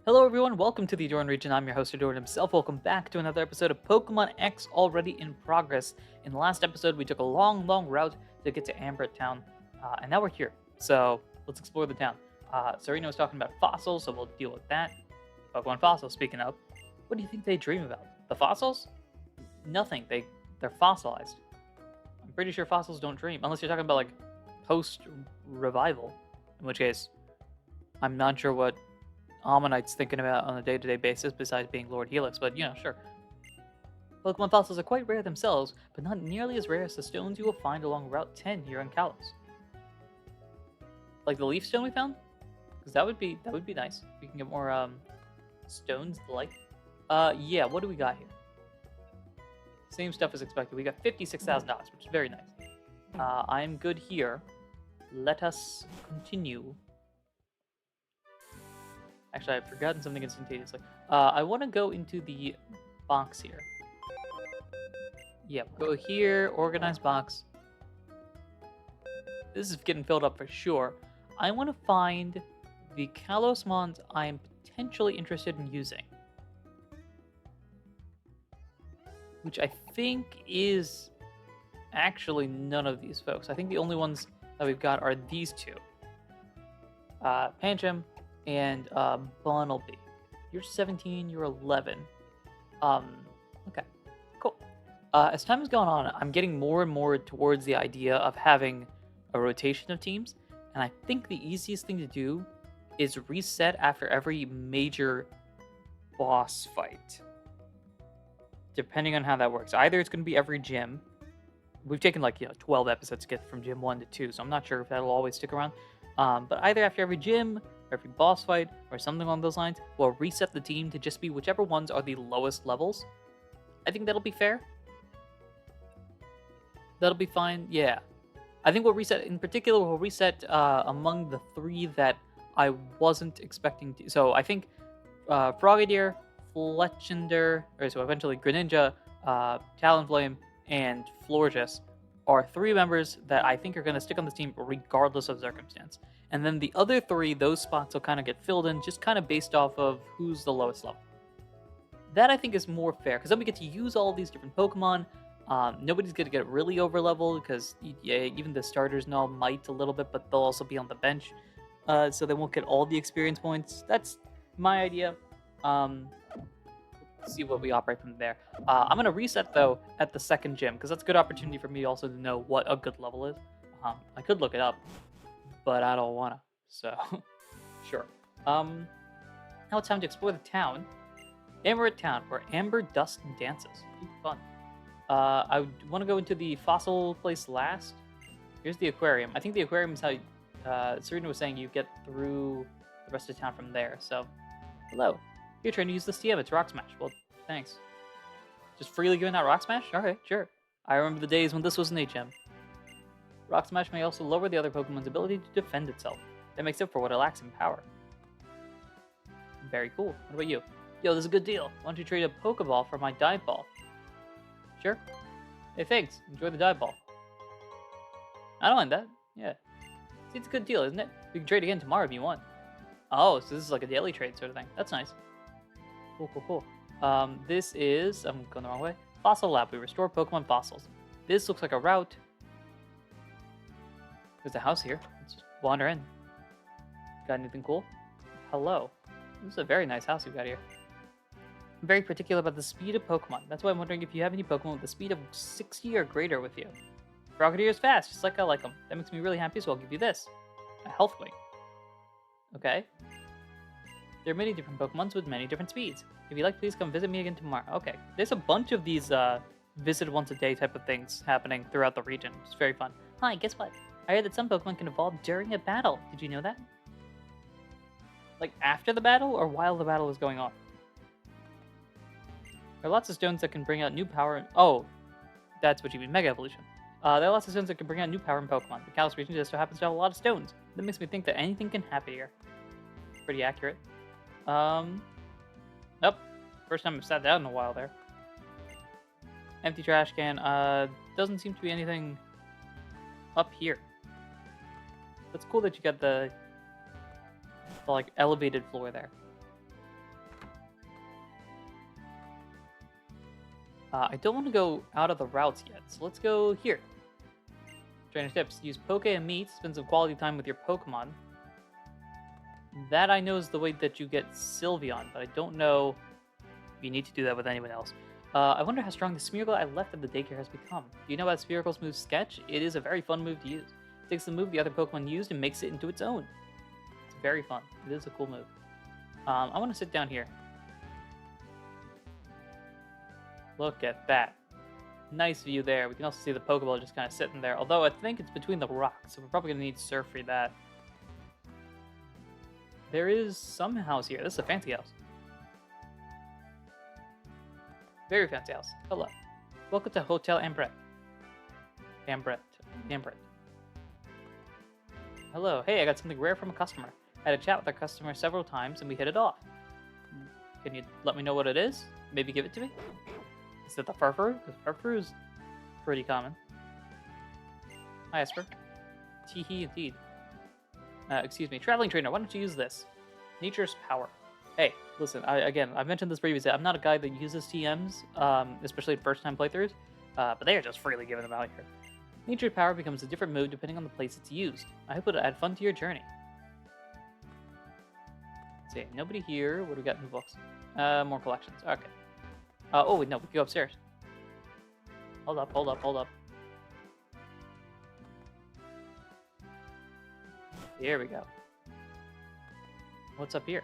Hello everyone, welcome to the Ahdurin region. I'm your host Ahdurin himself. Welcome back to another episode of Pokemon X already in progress. In the last episode, we took a long route to get to Amber Town, and now we're here. So let's explore the town. Serena was talking about fossils, so we'll deal with that. Pokemon fossils, speaking of. What do you think they dream about? The fossils? Nothing. They're fossilized. I'm pretty sure fossils don't dream, unless you're talking about like post-revival, in which case I'm not sure what Ammonite's thinking about on a day-to-day basis besides being Lord Helix, but sure. Pokemon fossils are quite rare themselves, but not nearly as rare as the stones you will find along Route 10 here in Kalos. Like the leaf stone we found? Because that would be nice. We can get more stones like. Yeah, what do we got here? Same stuff as expected. We got $56,000, which is very nice. I'm good here. Let us continue. Actually, I've forgotten something instantaneously. I want to go into the box here. Yeah, go here, organize box. This is getting filled up for sure. I want to find the Kalos mons I'm potentially interested in using. Which I think is actually none of these folks. I think the only ones that we've got are these two. Pancham and Bunnelby. You're 17, you're 11. Okay, cool. As time has gone on, I'm getting more and more towards the idea of having a rotation of teams, and I think the easiest thing to do is reset after every major boss fight. Depending on how that works. Either it's going to be every gym. We've taken 12 episodes to get from gym 1 to 2, so I'm not sure if that'll always stick around. But either after every gym, every boss fight, or something along those lines, we'll reset the team to just be whichever ones are the lowest levels. I think that'll be fair. That'll be fine, yeah. I think we'll reset, in particular, we'll reset among the three that I wasn't expecting to. So I think Frogadier, Fletchinder, or so eventually Greninja, Talonflame, and Florges are three members that I think are going to stick on this team regardless of circumstance. And then the other three, those spots will kind of get filled in just kind of based off of who's the lowest level. That I think is more fair, because then we get to use all of these different Pokemon. Nobody's going to get really over leveled, because even the starters and all might a little bit, but they'll also be on the bench. So they won't get all the experience points. That's my idea. See what we operate from there. I'm going to reset, though, at the second gym, because that's a good opportunity for me also to know what a good level is. I could look it up, but I don't want to, so sure. Now it's time to explore the town. Amber Town, where amber dust dances. Ooh, fun. I want to go into the fossil place last. Here's the aquarium. I think the aquarium is how Serena was saying you get through the rest of town from there, so hello. You're trying to use this TM, it's Rock Smash. Well, thanks. Just freely giving out Rock Smash? Alright, sure. I remember the days when this was an HM. Rock Smash may also lower the other Pokemon's ability to defend itself. That makes up for what it lacks in power. Very cool. What about you? Yo, this is a good deal. Why don't you trade a Pokeball for my Dive Ball? Sure. Hey, thanks. Enjoy the Dive Ball. I don't mind that. Yeah. See, it's a good deal, isn't it? We can trade again tomorrow if you want. Oh, so this is like a daily trade sort of thing. That's nice. Cool. This is... I'm going the wrong way. Fossil Lab. We restore Pokemon fossils. This looks like a route. There's a house here. Let's just wander in. Got anything cool? Hello. This is a very nice house you've got here. I'm very particular about the speed of Pokemon. That's why I'm wondering if you have any Pokemon with the speed of 60 or greater with you. Frogadier is fast, just like I like them. That makes me really happy, so I'll give you this. A Health Wing. Okay. There are many different Pokemons with many different speeds. If you'd like, please come visit me again tomorrow. Okay. There's a bunch of these visit once a day type of things happening throughout the region. It's very fun. Hi, guess what? I heard that some Pokemon can evolve during a battle. Did you know that? Like after the battle or while the battle is going on? There are lots of stones that can bring out new power. Oh, that's what you mean, Mega Evolution. There are lots of stones that can bring out new power in Pokemon. The Kalos region just so happens to have a lot of stones. That makes me think that anything can happen here. Pretty accurate. Nope. First time I've sat down in a while there. Empty trash can. Doesn't seem to be anything up here. That's cool that you got the like elevated floor there. I don't want to go out of the routes yet, so let's go here. Trainer tips. Use Poke and Meet. Spend some quality time with your Pokemon. That I know is the way that you get Sylveon, but I don't know if you need to do that with anyone else. I wonder how strong the Smeargle I left at the daycare has become. Do you know about Smeargle's move Sketch? It is a very fun move to use. It takes the move the other Pokemon used and makes it into its own. It's very fun. It is a cool move. I want to sit down here. Look at that. Nice view there. We can also see the Pokeball just kind of sitting there. Although I think it's between the rocks, so we're probably going to need to surf for that. There is some house here. This is a fancy house. Very fancy house. Hello. Welcome to Hotel Ambret. Ambret. Hello. Hey, I got something rare from a customer. I had a chat with our customer several times and we hit it off. Can you let me know what it is? Maybe give it to me? Is it the Furfur? Because Furfur is pretty common. Hi, Esper. Teehee indeed. Excuse me. Traveling trainer, why don't you use this? Nature's power. Hey, listen, I've mentioned this previously. I'm not a guy that uses TMs, especially in first-time playthroughs, but they are just freely giving them out here. Nature's power becomes a different move depending on the place it's used. I hope it'll add fun to your journey. Let's see, nobody here. What do we got in the books? More collections. Okay. Oh, wait, no, we can go upstairs. Hold up. Here we go. What's up here?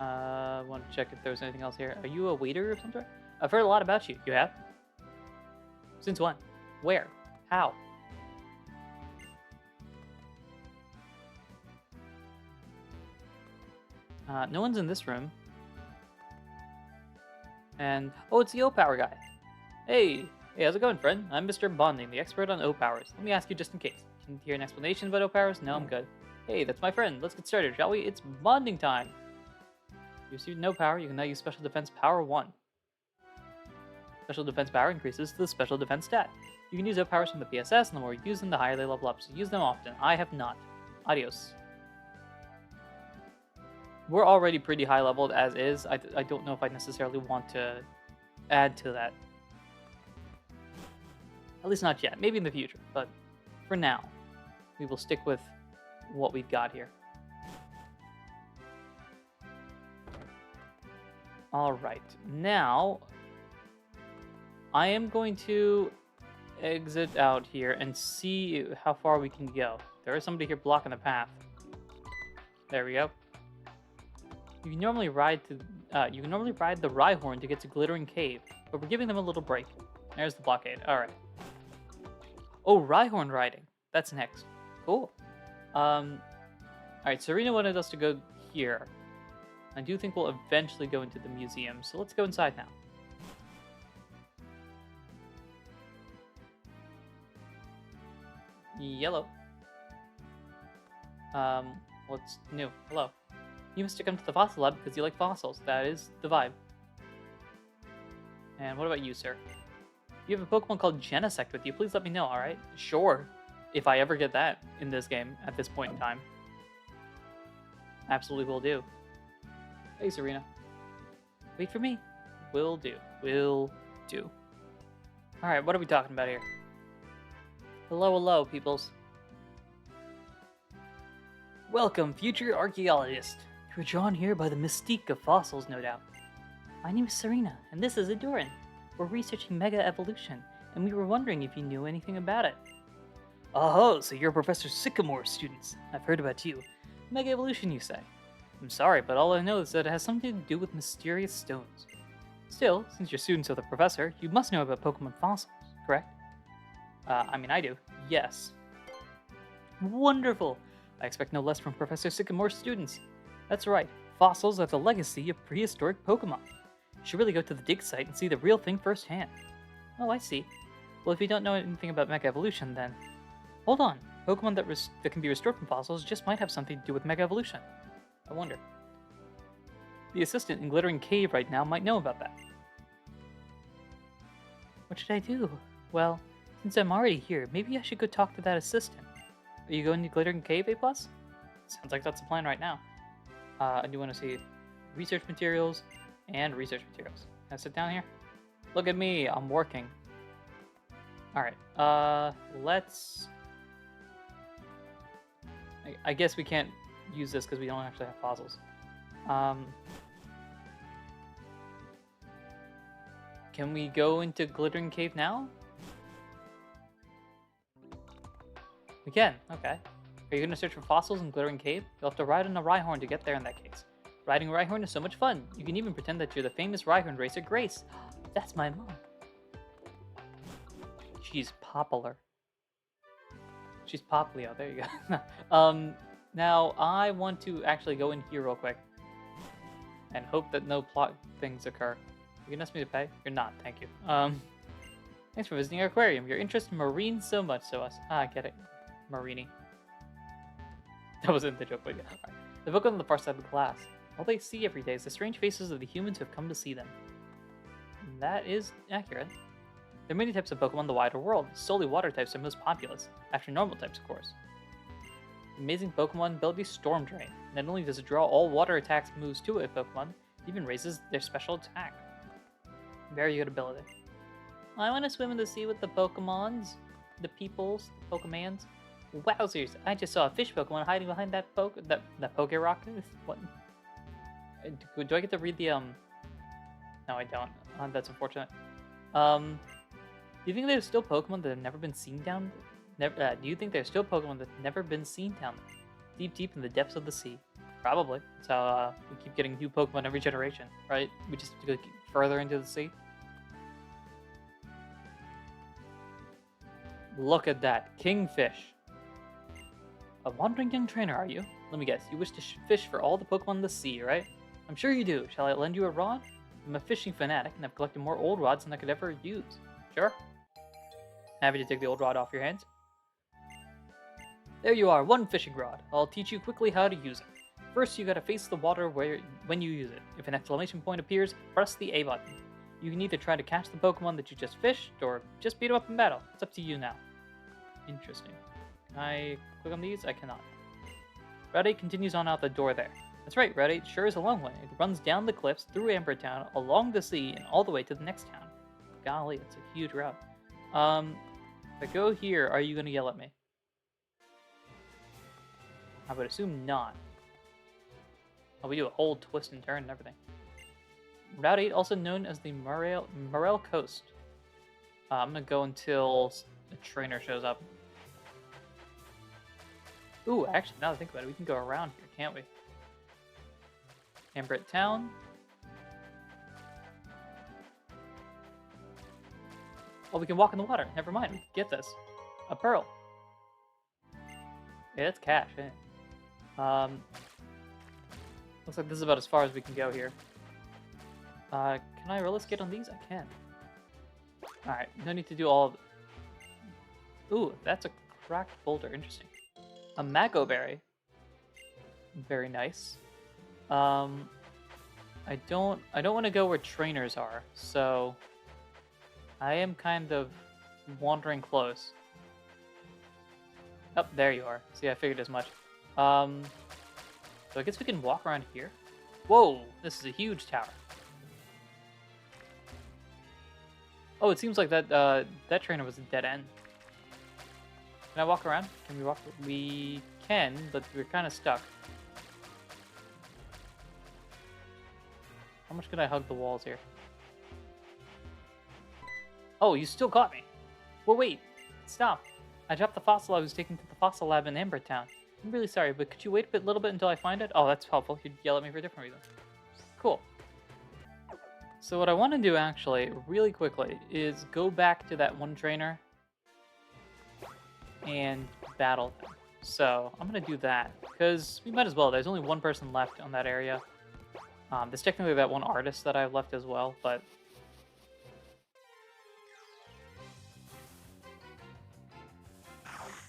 Want to check if there's anything else here. Are you a waiter of some sort? I've heard a lot about you. You have? Since when? Where? How? No one's in this room. And, oh, it's the O-Power guy. Hey, how's it going, friend? I'm Mr. Bonding, the expert on O-Powers. Let me ask you just in case. Can you hear an explanation about O-Powers? No, I'm good. Hey, that's my friend. Let's get started, shall we? It's bonding time. You received no power. You can now use Special Defense Power 1. Special Defense Power increases the Special Defense stat. You can use O-Powers from the PSS, and the more you use them, the higher they level up, so use them often. I have not. Adios. We're already pretty high leveled as is. I don't know if I necessarily want to add to that. At least not yet. Maybe in the future, but for now, we will stick with what we've got here. Alright, now I am going to exit out here and see how far we can go. There is somebody here blocking the path. There we go. You can normally ride the Rhyhorn to get to Glittering Cave, but we're giving them a little break. There's the blockade. Alright. Oh, Rhyhorn riding. That's next. Cool. Alright, Serena wanted us to go here. I do think we'll eventually go into the museum, so let's go inside now. Yellow. What's new? Hello. You must have come to the fossil lab because you like fossils. That is the vibe. And what about you, sir? You have a Pokemon called Genesect with you. Please let me know, alright? Sure. If I ever get that in this game at this point in time. Absolutely will do. Hey, Serena. Wait for me. Will do. Will do. Alright, what are we talking about here? Hello, peoples. Welcome, future archaeologist. You're drawn here by the mystique of fossils, no doubt. My name is Serena, and this is Ahdurin. We're researching Mega Evolution, and we were wondering if you knew anything about it. Oh, so you're Professor Sycamore's students. I've heard about you. Mega Evolution, you say? I'm sorry, but all I know is that it has something to do with mysterious stones. Still, since you're students of the professor, you must know about Pokemon fossils, correct? I mean, I do. Yes. Wonderful! I expect no less from Professor Sycamore's students. That's right, fossils are the legacy of prehistoric Pokemon. You should really go to the dig site and see the real thing firsthand. Oh, I see. Well, if you don't know anything about Mega Evolution, then... Hold on, Pokemon that can be restored from fossils just might have something to do with Mega Evolution. I wonder. The assistant in Glittering Cave right now might know about that. What should I do? Well, since I'm already here, maybe I should go talk to that assistant. Are you going to Glittering Cave, A+? Sounds like that's the plan right now. I do want to see research materials and research materials. I sit down here? Look at me, I'm working. Alright, let's... I guess we can't use this because we don't actually have fossils. Can we go into Glittering Cave now? We can, okay. Are you going to search for fossils in Glittering Cave? You'll have to ride on a Rhyhorn to get there in that case. Riding a Rhyhorn is so much fun. You can even pretend that you're the famous Rhyhorn racer Grace. That's my mom. She's popular. She's Poplio, there you go. Now I want to actually go in here real quick. And hope that no plot things occur. You can ask me to pay? You're not, thank you. Thanks for visiting our aquarium. Your interest in marine so much so us. Ah, I get it. Marini. That wasn't the joke, but yeah. Right. The book on the far side of the glass. All they see every day is the strange faces of the humans who have come to see them. And that is accurate. There are many types of Pokemon in the wider world. Solely water types are most populous, after normal types, of course. Amazing Pokemon ability Storm Drain. Not only does it draw all water attacks moves to a Pokemon, it even raises their special attack. Very good ability. I want to swim in the sea with the Pokemons, the peoples, the Pokemans. Wowzers! I just saw a fish Pokemon hiding behind that Poke Rock. What? Do I get to read the No, I don't. That's unfortunate. Do you think there's still Pokemon that have never been seen down? Do you think there's still Pokemon that have never been seen down there? Deep in the depths of the sea? Probably. So we keep getting new Pokemon every generation, right? We just have to go further into the sea. Look at that, Kingfish. A wandering young trainer, are you? Let me guess, you wish to fish for all the Pokemon in the sea, right? I'm sure you do. Shall I lend you a rod? I'm a fishing fanatic, and I've collected more old rods than I could ever use. Sure? Happy to take the old rod off your hands. There you are, one fishing rod. I'll teach you quickly how to use it. First, you gotta face the water when you use it. If an exclamation point appears, press the A button. You can either try to catch the Pokemon that you just fished, or just beat them up in battle. It's up to you now. Interesting. Can I click on these? I cannot. Route 8 continues on out the door there. That's right, Route 8 sure is a long way. It runs down the cliffs, through Amber Town, along the sea, and all the way to the next town. Golly, it's a huge route. If I go here, are you going to yell at me? I would assume not. Oh, we do a whole twist and turn and everything. Route 8, also known as the Morel Coast. I'm going to go until a trainer shows up. Ooh, actually, now that I think about it, we can go around here, can't we? Amber Town. Oh, we can walk in the water. Never mind, we can get this. A pearl. Yeah, that's cash, eh? Looks like this is about as far as we can go here. Can I roller skate on these? I can. Alright, no need to do all of it. Ooh, that's a cracked boulder. Interesting. A Mako Berry. Very nice. I don't want to go where trainers are, so I am kind of wandering close. Oh, there you are. See, I figured as much. So I guess we can walk around here. Whoa, this is a huge tower. Oh, it seems like that that trainer was a dead end. Can I walk around? Can we walk? We can, but we're kind of stuck. How much can I hug the walls here? Oh, you still caught me. Well, wait. Stop. I dropped the fossil I was taking to the fossil lab in Amber Town. I'm really sorry, but could you wait a little bit until I find it? Oh, that's helpful. You'd yell at me for a different reason. Cool. So what I want to do, actually, really quickly, is go back to that one trainer and battle them. So I'm going to do that, because we might as well. There's only one person left on that area. There's technically that one artist that I've left as well, but...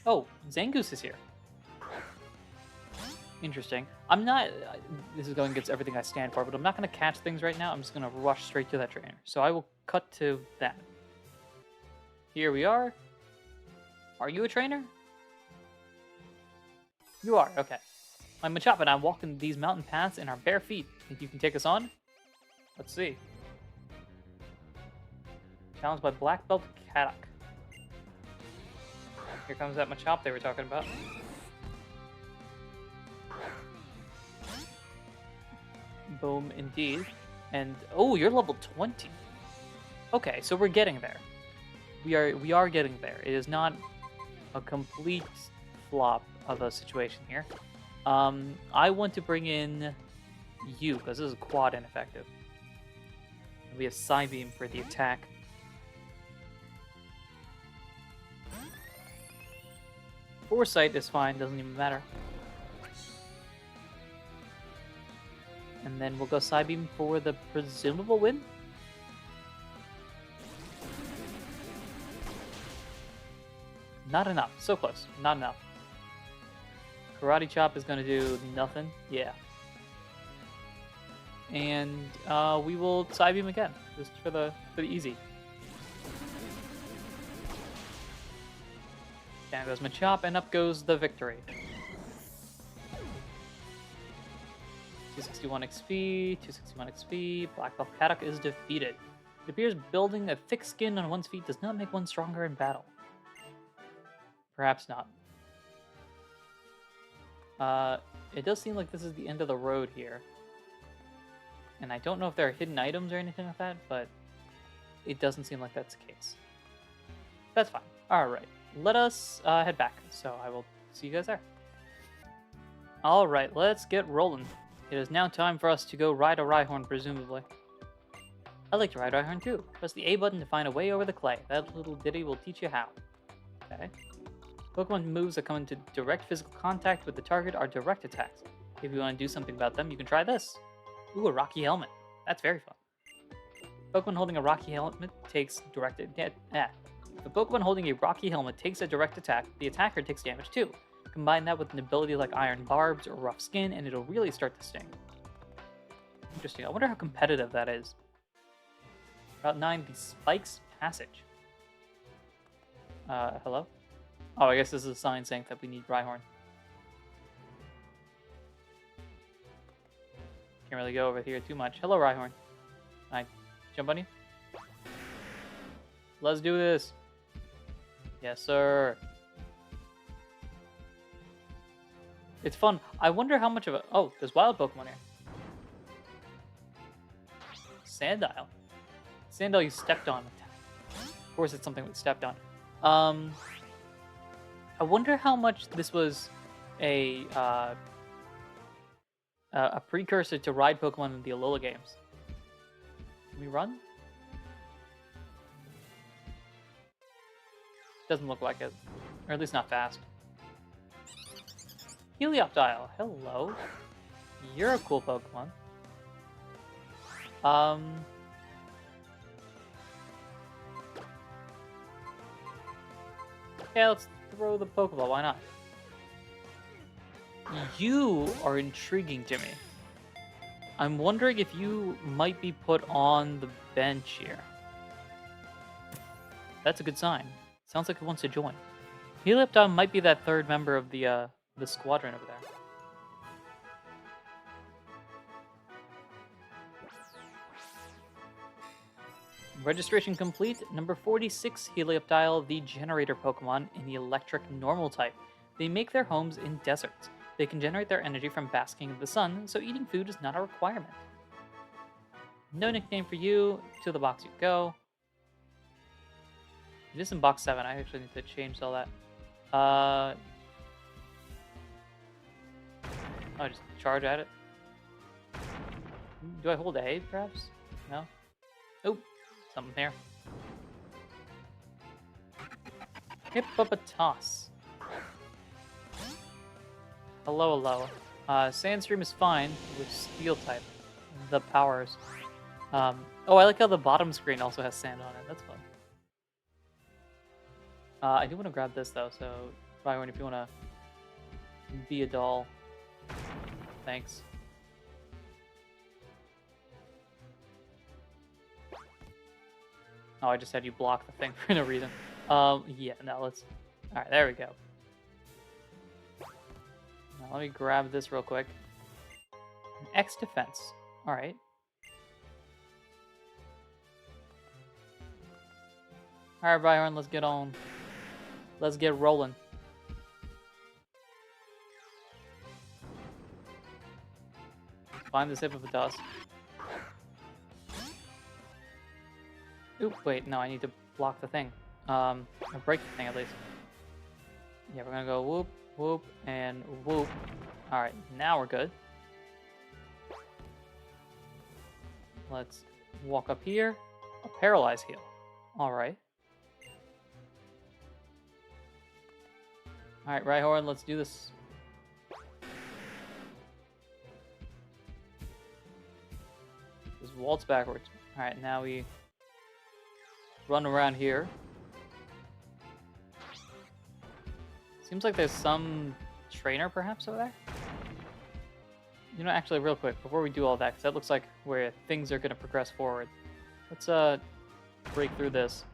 Oh, Zangoose is here. Interesting. I'm not... this is going against everything I stand for, but I'm not going to catch things right now. I'm just going to rush straight to that trainer. So I will cut to that. Here we are. Are you a trainer? You are, okay. I'm Machop and I'm walking these mountain paths in our bare feet. Think you can take us on? Let's see. Challenged by Black Belt Kalos. Here comes that Machop they were talking about. Boom, indeed. And oh, you're level 20. Okay, so we're getting there. We are getting there. It is not a complete flop of a situation here. I want to bring in you because this is quad ineffective. We have Psybeam for the attack. Foresight is fine, doesn't even matter. And then we'll go Psybeam for the presumable win. Not enough. So close. Not enough. Karate Chop is going to do nothing. Yeah. And we will Psybeam again, just for the easy. Down goes Machop, and up goes the victory. 261 XP, 261 XP. Black Belt Kalos is defeated. It appears building a thick skin on one's feet does not make one stronger in battle. Perhaps not. It does seem like this is the end of the road here. And I don't know if there are hidden items or anything like that, but it doesn't seem like that's the case. That's fine. Alright, let us head back. So I will see you guys there. Alright, let's get rolling. It is now time for us to go ride a Rhyhorn, presumably. I'd like to ride Rhyhorn too. Press the A button to find a way over the clay. That little ditty will teach you how. Okay. Pokemon moves that come into direct physical contact with the target are direct attacks. If you want to do something about them, you can try this. Ooh, a Rocky Helmet. That's very fun. Pokemon holding a Rocky Helmet takes direct If a Pokemon holding a Rocky Helmet takes a direct attack, the attacker takes damage too. Combine that with an ability like Iron Barbs or Rough Skin, and it'll really start to sting. Interesting. I wonder how competitive that is. Route 9, the Spikes Passage. Hello? Oh, I guess this is a sign saying that we need Rhyhorn. Can't really go over here too much. Hello, Rhyhorn. Can I jump on you? Let's do this. Yes, sir. It's fun. I wonder how much of a... Oh, there's wild Pokemon here. Sandile. Sandile you stepped on. Of course it's something we stepped on. I wonder how much this was a precursor to ride Pokemon in the Alola games. Can we run? Doesn't look like it. Or at least not fast. Helioptile, hello. You're a cool Pokemon. Okay, let's throw the Pokeball, why not? You are intriguing to me. I'm wondering if you might be put on the bench here. That's a good sign. Sounds like it wants to join. Helioptile might be that third member of the squadron over there. Registration complete. Number 46, Helioptile, the generator Pokemon in the electric normal type. They make their homes in deserts. They can generate their energy from basking in the sun, so eating food is not a requirement. No nickname for you. To the box you go. It is in box 7. I actually need to change all that. Oh, just charge at it. Do I hold A, perhaps? No? Oh, something there. Hippopotas. Hello, hello. Sandstream is fine with Steel type. The powers. Oh, I like how the bottom screen also has sand on it. That's fun. I do want to grab this though, so Rhyhorn, if you want to be a doll. Thanks. Oh, I just had you block the thing for no reason. Yeah, no, let's... Alright, there we go. Now let me grab this real quick. X defense. Alright. Alright, Rhyhorn, let's get on. Let's get rolling. Find this Hippopotas. Oop, wait, no, I need to block the thing. Or break the thing at least. Yeah, we're gonna go whoop, whoop, and whoop. Alright, now we're good. Let's walk up here. A paralyze heal. Alright. Alright, Rhyhorn, let's do this. Just waltz backwards. Alright, now we run around here. Seems like there's some trainer perhaps over there? You know, actually, real quick, before we do all that, because that looks like where things are going to progress forward. Let's break through this.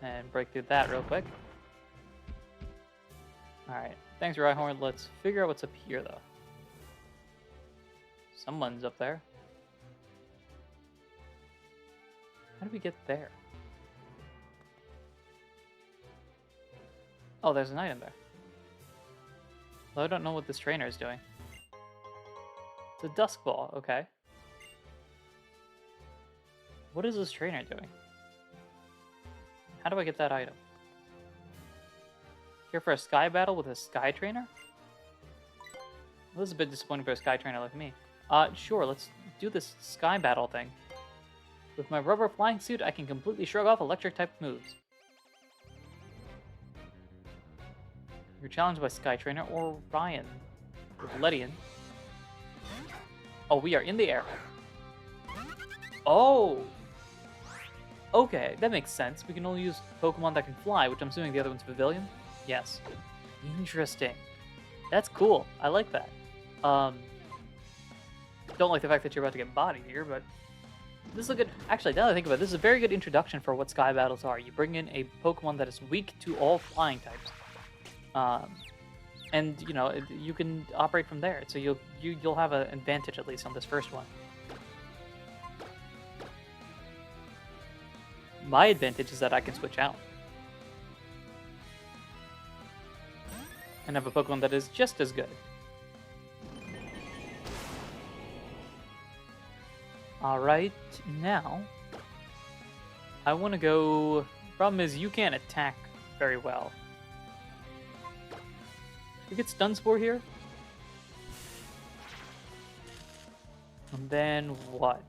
And break through that real quick. Alright, thanks, Rhyhorn. Let's figure out what's up here, though. Someone's up there. How do we get there? Oh, there's an item there. Though I don't know what this trainer is doing. It's a dusk ball, okay. What is this trainer doing? How do I get that item? Here for a sky battle with a sky trainer? Well, this is a bit disappointing for a sky trainer like me. Sure, let's do this sky battle thing. With my rubber flying suit, I can completely shrug off electric-type moves. You're challenged by Sky Trainer or Ryan with Ledian. Oh, we are in the air. Oh! Okay, that makes sense. We can only use Pokemon that can fly, which I'm assuming the other one's Pavilion? Yes. Interesting. That's cool. I like that. Don't like the fact that you're about to get bodied here, but this is a good... Actually, now that I think about it, this is a very good introduction for what Sky Battles are. You bring in a Pokemon that is weak to all flying types. And, you know, you can operate from there. So you'll have an advantage, at least, on this first one. My advantage is that I can switch out. And have a Pokemon that is just as good. Alright, now... I want to go... Problem is, you can't attack very well. You get Stun Spore here? And then what?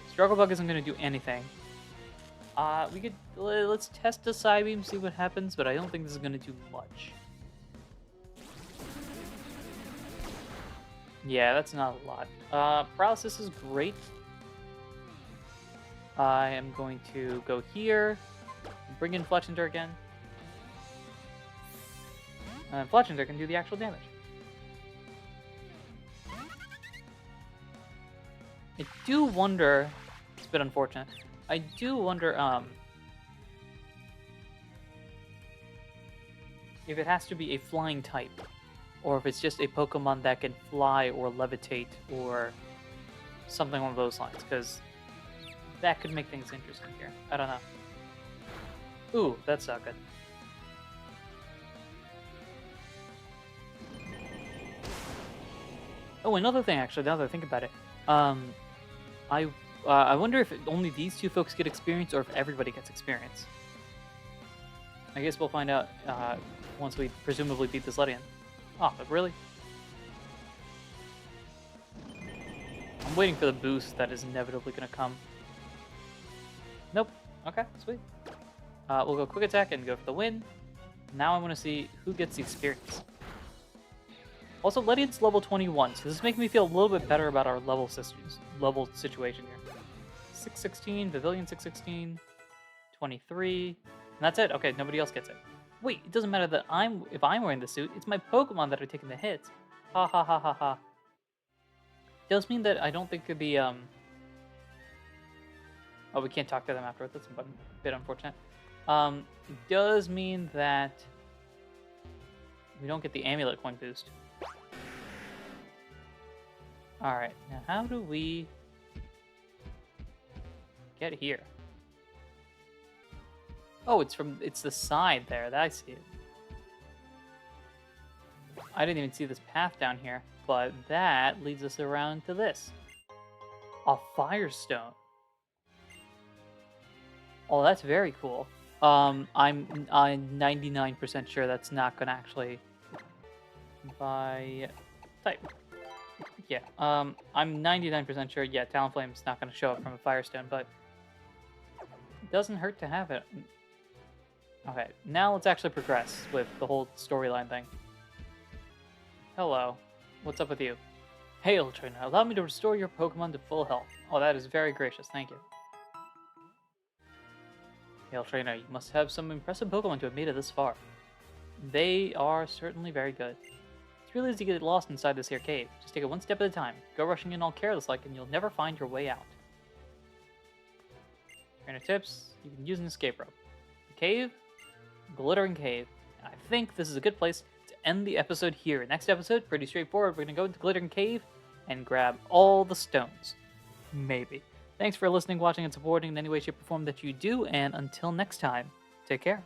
Struggle Bug isn't going to do anything. Let's test a Psybeam, see what happens, but I don't think this is going to do much. Yeah, that's not a lot. Paralysis is great. I am going to go here, bring in Fletchinder again. Fletchinder can do the actual damage. I do wonder, it's a bit unfortunate, I do wonder if it has to be a flying type, or if it's just a Pokemon that can fly or levitate or something along those lines, because that could make things interesting here. I don't know. Ooh, that's not good. Oh, another thing, actually, now that I think about it, I wonder if only these two folks get experience, or if everybody gets experience. I guess we'll find out once we presumably beat this Ledian. Oh, but really? I'm waiting for the boost that is inevitably going to come. Nope. Okay, sweet. We'll go Quick Attack and go for the win. Now I want to see who gets the experience. Also, Ledian's level 21, so this is making me feel a little bit better about our level situation here. 616, Pavilion 616, 23, and that's it. Okay, nobody else gets it. Wait, it doesn't matter that if I'm wearing the suit, it's my Pokemon that are taking the hits. Ha ha ha ha ha. Does mean that I don't think the oh, we can't talk to them afterwards. That's a bit unfortunate. It does mean that we don't get the amulet coin boost. Alright, now how do we get here? Oh, it's the side there. That I see it. I didn't even see this path down here, but that leads us around to this. A firestone. Oh, that's very cool. I'm 99% sure that's not gonna actually by type. Yeah. I'm 99% sure. Yeah, Talonflame's not gonna show up from a firestone, but it doesn't hurt to have it. Okay, now let's actually progress with the whole storyline thing. Hello, what's up with you? Hail, trainer. Allow me to restore your Pokemon to full health. Oh, that is very gracious. Thank you. Hail, trainer. You must have some impressive Pokemon to have made it this far. They are certainly very good. It's really easy to get lost inside this here cave. Just take it one step at a time. Go rushing in all careless-like, and you'll never find your way out. Trainer tips: you can use an escape rope. The cave, Glittering Cave. I think this is a good place to end the episode here. Next episode, pretty straightforward. We're going to go into Glittering Cave and grab all the stones. Maybe. Thanks for listening, watching, and supporting in any way, shape, or form that you do, and until next time, take care.